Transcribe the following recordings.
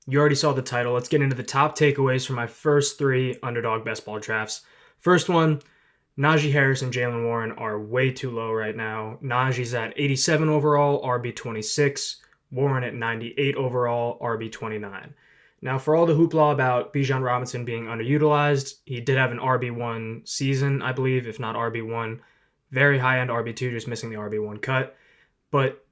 You already saw the title. Let's get into the top takeaways from my first three underdog best ball drafts. First one, Najee Harris and Jalen Warren are way too low right now. Najee's at 87 overall, RB 26. Warren at 98 overall, RB 29. Now, for all the hoopla about Bijan Robinson being underutilized, he did have an RB1 season, I believe, if not RB1. Very high end RB2, just missing the RB1 cut. But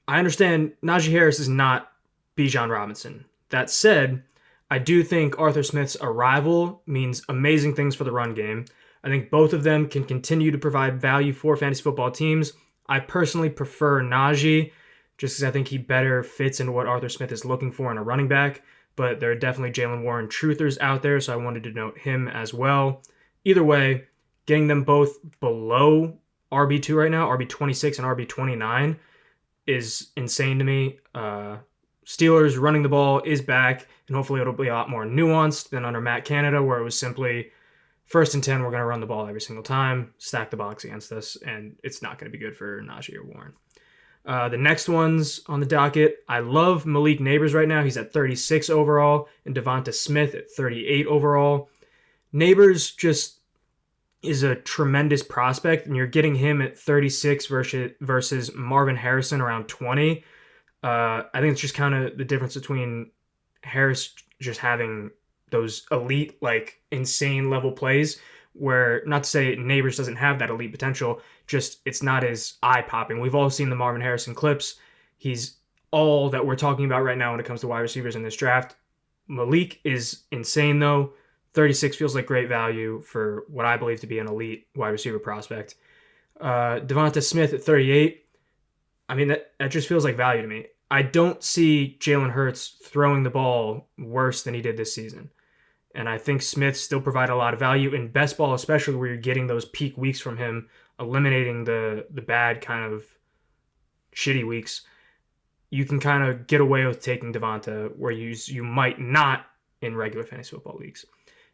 I understand Najee Harris is not Bijan Robinson. That said, I do think Arthur Smith's arrival means amazing things for the run game. I think both of them can continue to provide value for fantasy football teams. I personally prefer Najee just because I think he better fits into what Arthur Smith is looking for in a running back. But there are definitely Jalen Warren truthers out there, so I wanted to note him as well. Either way, getting them both below RB2 right now, RB26 and RB29, is insane to me. Steelers running the ball is back, and hopefully it'll be a lot more nuanced than under Matt Canada, where it was simply 1st and 10, we're going to run the ball every single time, stack the box against us, and it's not going to be good for Najee or Warren. The next ones on the docket, I love Malik Neighbors right now. He's at 36 overall, and Devonta Smith at 38 overall. Neighbors just is a tremendous prospect, and you're getting him at 36 versus Marvin Harrison around 20. I think it's just kind of the difference between Harris just having those elite, like insane level plays, where not to say Neighbors doesn't have that elite potential, just it's not as eye-popping. We've all seen the Marvin Harrison clips. He's all that we're talking about right now when it comes to wide receivers in this draft. Malik is insane though. 36 feels like great value for what I believe to be an elite wide receiver prospect. Devonta Smith at 38. I mean, that just feels like value to me. I don't see Jalen Hurts throwing the ball worse than he did this season. And I think Smith still provided a lot of value in best ball, especially where you're getting those peak weeks from him, eliminating the bad kind of shitty weeks. You can kind of get away with taking Devonta where you might not in regular fantasy football leagues.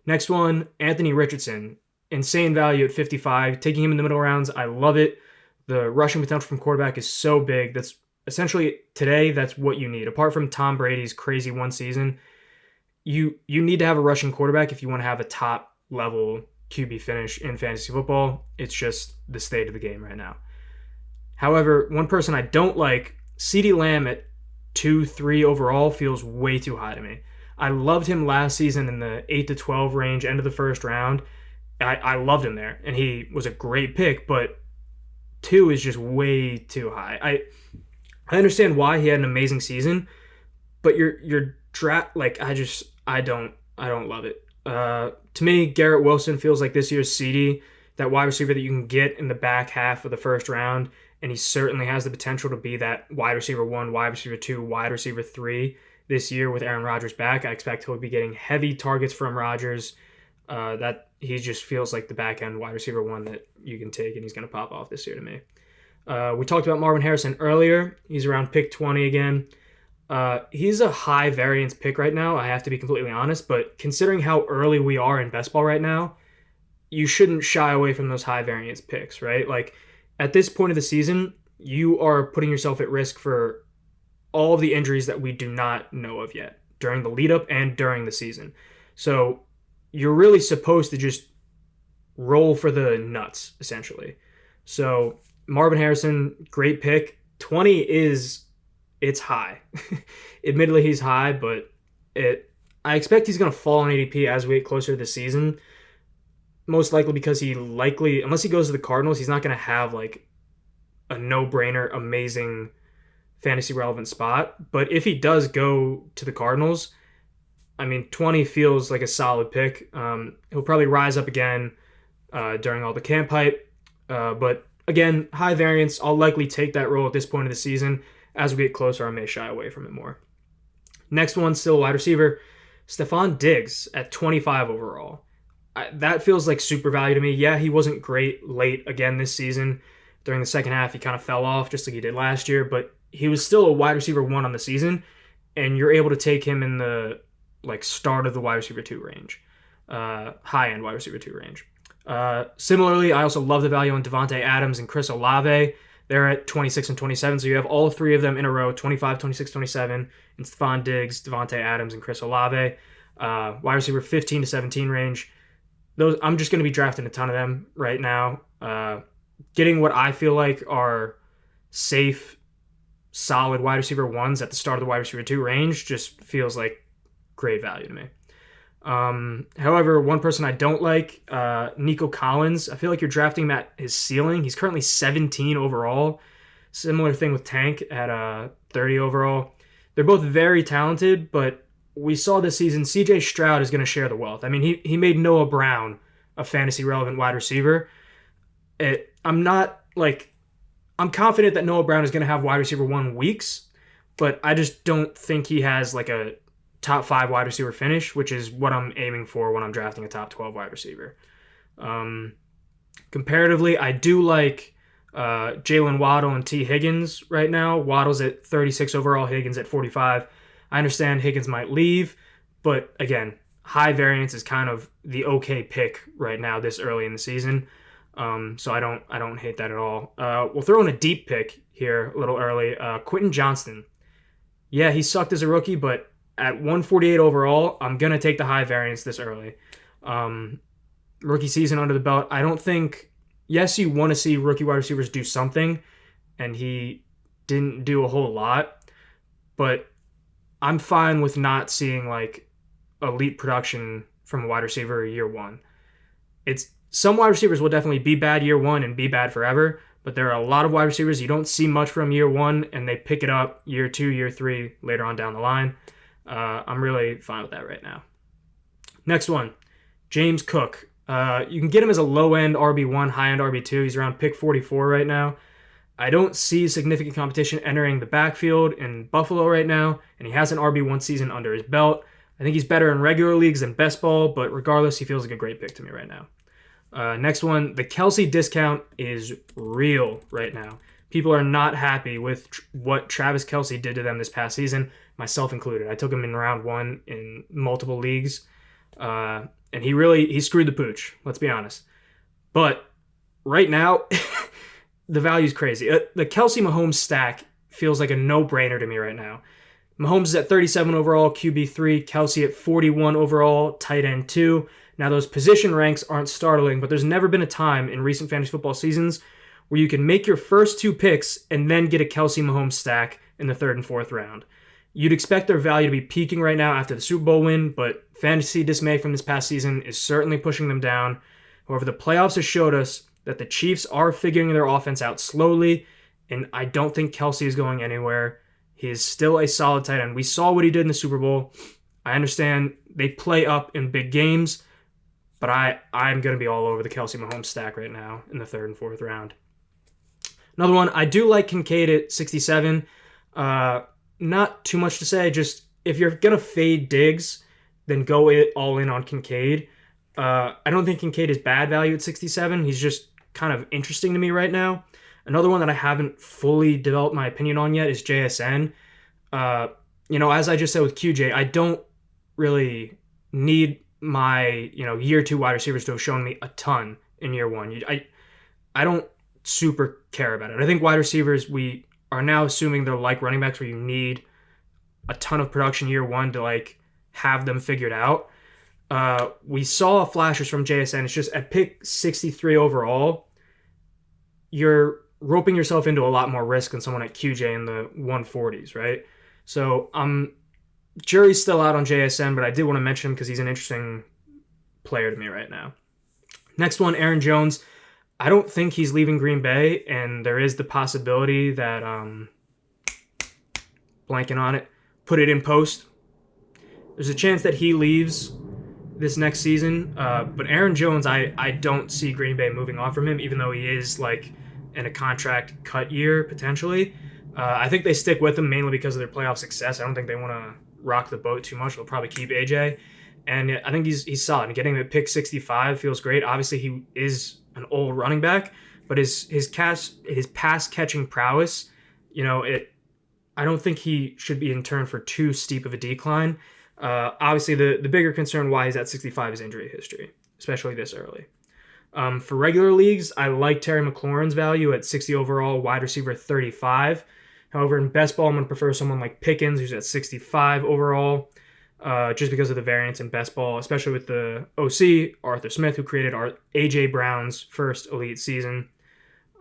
Next one, Anthony Richardson. Insane value at 55. Taking him in the middle rounds, I love it. The rushing potential from quarterback is so big. That's essentially today, that's what you need. Apart from Tom Brady's crazy one season, you need to have a rushing quarterback if you want to have a top level QB finish in fantasy football. It's just the state of the game right now. However, one person I don't like, CeeDee Lamb at 2-3 overall feels way too high to me. I loved him last season in the 8 to 12 range, end of the first round. I loved him there, and he was a great pick, but 2 is just way too high. I understand why he had an amazing season, but your draft, like, I don't love it. To me, Garrett Wilson feels like this year's CD, that wide receiver that you can get in the back half of the first round, and he certainly has the potential to be that wide receiver 1, wide receiver 2, wide receiver 3 this year with Aaron Rodgers back. I expect he'll be getting heavy targets from Rodgers. That he just feels like the back end wide receiver 1 that you can take, and he's going to pop off this year to me. We talked about Marvin Harrison earlier. He's around pick 20 again. He's a high variance pick right now, I have to be completely honest, but considering how early we are in best ball right now, you shouldn't shy away from those high variance picks, right? Like, at this point of the season, you are putting yourself at risk for all of the injuries that we do not know of yet during the lead up and during the season. So you're really supposed to just roll for the nuts, essentially. So Marvin Harrison, great pick. 20 it's high. Admittedly, he's high, but I expect he's going to fall in ADP as we get closer to the season. Most likely because unless he goes to the Cardinals, he's not going to have like a no-brainer, amazing fantasy relevant spot. But if he does go to the Cardinals, I mean, 20 feels like a solid pick. He'll probably rise up again during all the camp hype. But again, high variance. I'll likely take that role at this point of the season. As we get closer, I may shy away from it more. Next one, still wide receiver, Stephon Diggs at 25 overall. That feels like super value to me. Yeah, he wasn't great late again this season. During the second half, he kind of fell off just like he did last year, but he was still a wide receiver 1 on the season, and you're able to take him in the start of the wide receiver 2 range, high-end wide receiver 2 range. Similarly, I also love the value on Devontae Adams and Chris Olave. They're at 26 and 27. So you have all three of them in a row, 25, 26, 27, and Stephon Diggs, Devontae Adams, and Chris Olave. Wide receiver 15 to 17 range. Those I'm just going to be drafting a ton of them right now. Getting what I feel like are safe, solid wide receiver ones at the start of the wide receiver 2 range just feels like great value to me. However, one person I don't like, Nico Collins. I feel like you're drafting him at his ceiling. He's currently 17 overall. Similar thing with Tank at 30 overall. They're both very talented, but we saw this season CJ Stroud is going to share the wealth. I mean, he made Noah Brown a fantasy relevant wide receiver. I'm confident that Noah Brown is going to have wide receiver 1 weeks, but I just don't think he has like a top 5 wide receiver finish, which is what I'm aiming for when I'm drafting a top 12 wide receiver. Comparatively, I do like Jalen Waddle and T. Higgins right now. Waddle's at 36 overall, Higgins at 45. I understand Higgins might leave, but again, high variance is kind of the okay pick right now this early in the season. So I don't hate that at all. We'll throw in a deep pick here a little early. Quentin Johnston. Yeah, he sucked as a rookie, but at 148 overall, I'm going to take the high variance this early. Rookie season under the belt. I don't think, yes, you want to see rookie wide receivers do something, and he didn't do a whole lot, but I'm fine with not seeing like elite production from a wide receiver year 1. Some wide receivers will definitely be bad year 1 and be bad forever, but there are a lot of wide receivers you don't see much from year 1, and they pick it up year 2, year 3, later on down the line. I'm really fine with that right now. Next one, James Cook. You can get him as a low-end RB1, high-end RB2. He's around pick 44 right now. I don't see significant competition entering the backfield in Buffalo right now, and he has an RB1 season under his belt. I think he's better in regular leagues than best ball, but regardless, he feels like a great pick to me right now. Next one, the Kelsey discount is real right now. People are not happy with what Travis Kelsey did to them this past season, myself included. I took him in round 1 in multiple leagues, and he screwed the pooch, let's be honest. But right now, the value's crazy. The Kelsey Mahomes stack feels like a no-brainer to me right now. Mahomes is at 37 overall, QB3, Kelsey at 41 overall, tight end 2. Now, those position ranks aren't startling, but there's never been a time in recent fantasy football seasons where you can make your first 2 picks and then get a Kelsey Mahomes stack in the 3rd and 4th round. You'd expect their value to be peaking right now after the Super Bowl win, but fantasy dismay from this past season is certainly pushing them down. However, the playoffs have showed us that the Chiefs are figuring their offense out slowly, and I don't think Kelsey is going anywhere. He is still a solid tight end. We saw what he did in the Super Bowl. I understand they play up in big games, but I'm going to be all over the Kelsey Mahomes stack right now in the 3rd and 4th round. Another one, I do like Kincaid at 67. Not too much to say. Just if you're going to fade Diggs, then go all in on Kincaid. I don't think Kincaid is bad value at 67. He's just kind of interesting to me right now. Another one that I haven't fully developed my opinion on yet is JSN. As I just said with QJ, I don't really need my year 2 wide receivers to have shown me a ton in year 1. I don't super care about it. I think wide receivers, we are now assuming they're like running backs where you need a ton of production year 1 to like have them figured out. We saw flashes from JSN. It's just at pick 63 overall, you're roping yourself into a lot more risk than someone at QJ in the 140s, right? So jury's still out on JSN, but I did want to mention him because he's an interesting player to me right now. Next one, Aaron Jones. I don't think he's leaving Green Bay, and there is the possibility that, blanking on it, put it in post. There's a chance that he leaves this next season, but Aaron Jones, I don't see Green Bay moving on from him, even though he is like in a contract cut year potentially. I think they stick with him mainly because of their playoff success. I don't think they want to rock the boat too much. They'll probably keep AJ, and I think he's solid. And getting him at pick 65 feels great. Obviously, he is an old running back, but his pass catching prowess, I don't think he should be in turn for too steep of a decline. Obviously, the bigger concern why he's at 65 is injury history, especially this early. For regular leagues, I like Terry McLaurin's value at 60 overall, wide receiver 35. However, in best ball, I'm going to prefer someone like Pickens, who's at 65 overall, just because of the variance in best ball, especially with the OC, Arthur Smith, who created our A.J. Brown's first elite season.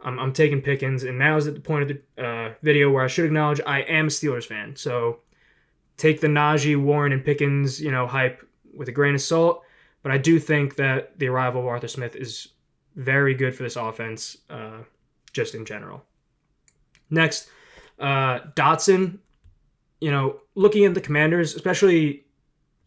I'm taking Pickens, and now is at the point of the video where I should acknowledge I am a Steelers fan. So take the Najee, Warren, and Pickens, hype with a grain of salt. But I do think that the arrival of Arthur Smith is very good for this offense, just in general. Next, Dotson. Looking at the Commanders, especially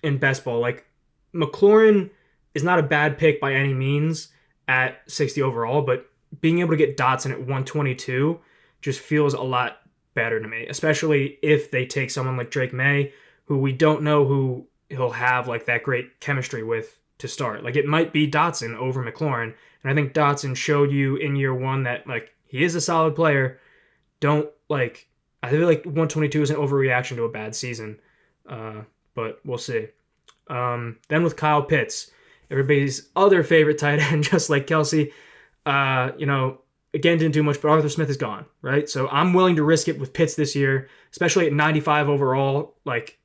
in best ball, like McLaurin is not a bad pick by any means at 60 overall, but being able to get Dotson at 122 just feels a lot better to me, especially if they take someone like Drake May, who we don't know who he'll have like that great chemistry with to start. Like, it might be Dotson over McLaurin, and I think Dotson showed you in year one that like he is a solid player. I feel like 122 is an overreaction to a bad season, but we'll see. Then with Kyle Pitts, everybody's other favorite tight end, just like Kelsey, again, didn't do much, but Arthur Smith is gone, right? So I'm willing to risk it with Pitts this year, especially at 95 overall. Like,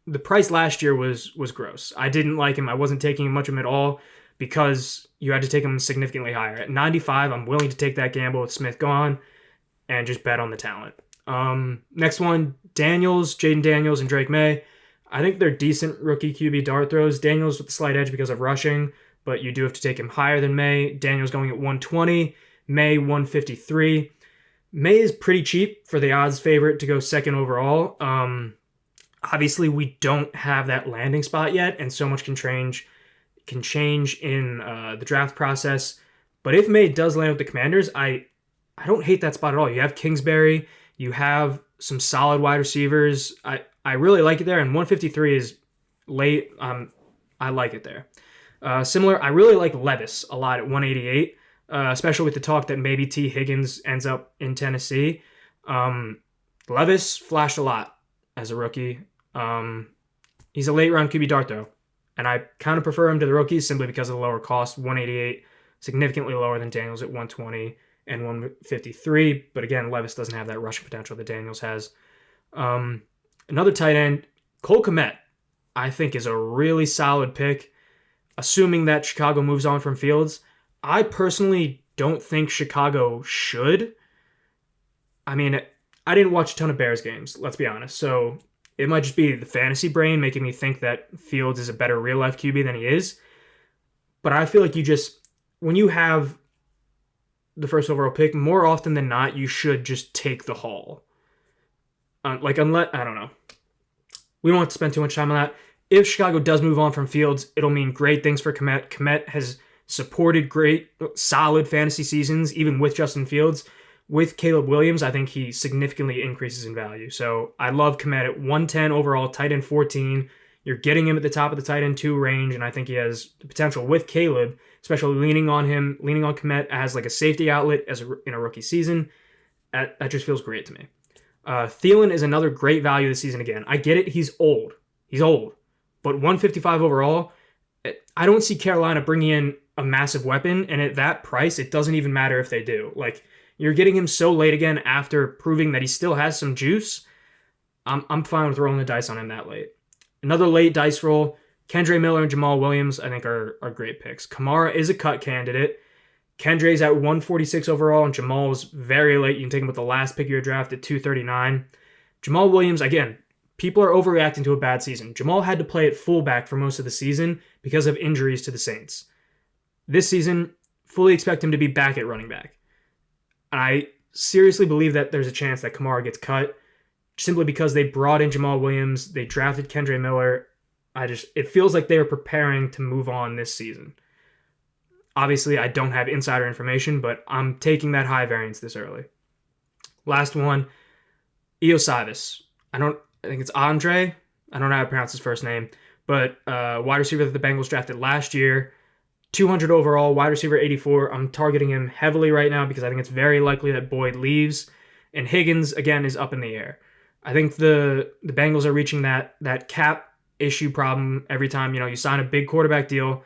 the price last year was gross. I didn't like him. I wasn't taking much of him at all because you had to take him significantly higher. At 95, I'm willing to take that gamble with Smith gone and just bet on the talent. Next one, Jaden Daniels and Drake May. I think they're decent rookie QB dart throws. Daniels with the slight edge because of rushing, but you do have to take him higher than May. Daniels going at 120, May 153. May is pretty cheap for the odds favorite to go second overall. Obviously, we don't have that landing spot yet, and so much can change in the draft process. But if May does land with the Commanders, I don't hate that spot at all. You have Kingsbury, you have some solid wide receivers. I really like it there, and 153 is late. I like it there. Similar, I really like Levis a lot at 188, especially with the talk that maybe T. Higgins ends up in Tennessee. Levis flashed a lot as a rookie. He's a late round QB dart though, and I kind of prefer him to the rookies simply because of the lower cost. 188, significantly lower than Daniels at 120 and 153. But again, Levis doesn't have that rushing potential that Daniels has. Another tight end, Cole Kmet, I think is a really solid pick, assuming that Chicago moves on from Fields. I personally don't think Chicago should. I mean, I didn't watch a ton of Bears games, let's be honest. So it might just be the fantasy brain making me think that Fields is a better real-life QB than he is. But I feel like when you have the first overall pick, more often than not, you should just take the haul. I don't know. We don't have to spend too much time on that. If Chicago does move on from Fields, it'll mean great things for Kmet. Kmet has supported great, solid fantasy seasons, even with Justin Fields. With Caleb Williams, I think he significantly increases in value. So I love Kmet at 110 overall, tight end 14. You're getting him at the top of the tight end 2 range, and I think he has the potential with Caleb, especially leaning on Kmet as like a safety outlet in a rookie season. That just feels great to me. Thielen is another great value this season again. I get it, he's old. But 155 overall, I don't see Carolina bringing in a massive weapon, and at that price, it doesn't even matter if they do. Like, you're getting him so late again after proving that he still has some juice. I'm fine with rolling the dice on him that late. Another late dice roll, Kendre Miller and Jamal Williams, I think are great picks. Kamara is a cut candidate. Kendre's at 146 overall, and Jamal's very late. You can take him with the last pick of your draft at 239. Jamal Williams, again, people are overreacting to a bad season. Jamal had to play at fullback for most of the season because of injuries to the Saints. This season, fully expect him to be back at running back. I seriously believe that there's a chance that Kamara gets cut simply because they brought in Jamal Williams, they drafted Kendre Miller. It feels like they are preparing to move on this season. Obviously, I don't have insider information, but I'm taking that high variance this early. Last one, Iosivas. I think it's Andre. I don't know how to pronounce his first name, but wide receiver that the Bengals drafted last year. 200 overall, wide receiver 84. I'm targeting him heavily right now because I think it's very likely that Boyd leaves. And Higgins, again, is up in the air. I think the Bengals are reaching that cap issue problem every time, you sign a big quarterback deal.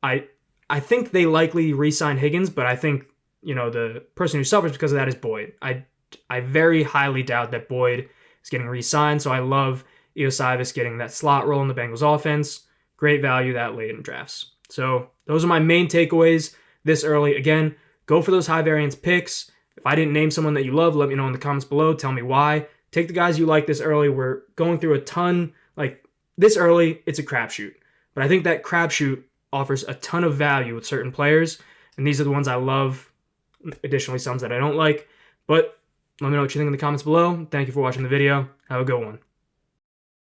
I I think they likely re-sign Higgins, but I think, the person who suffers because of that is Boyd. I very highly doubt that Boyd is getting re-signed, so I love Iosivas getting that slot role in the Bengals offense. Great value that late in drafts. So those are my main takeaways this early. Again, go for those high variance picks. If I didn't name someone that you love, let me know in the comments below. Tell me why. Take the guys you like this early. We're going through a ton. Like this early, it's a crapshoot. But I think that crapshoot offers a ton of value with certain players. And these are the ones I love. Additionally, some that I don't like. But let me know what you think in the comments below. Thank you for watching the video. Have a good one.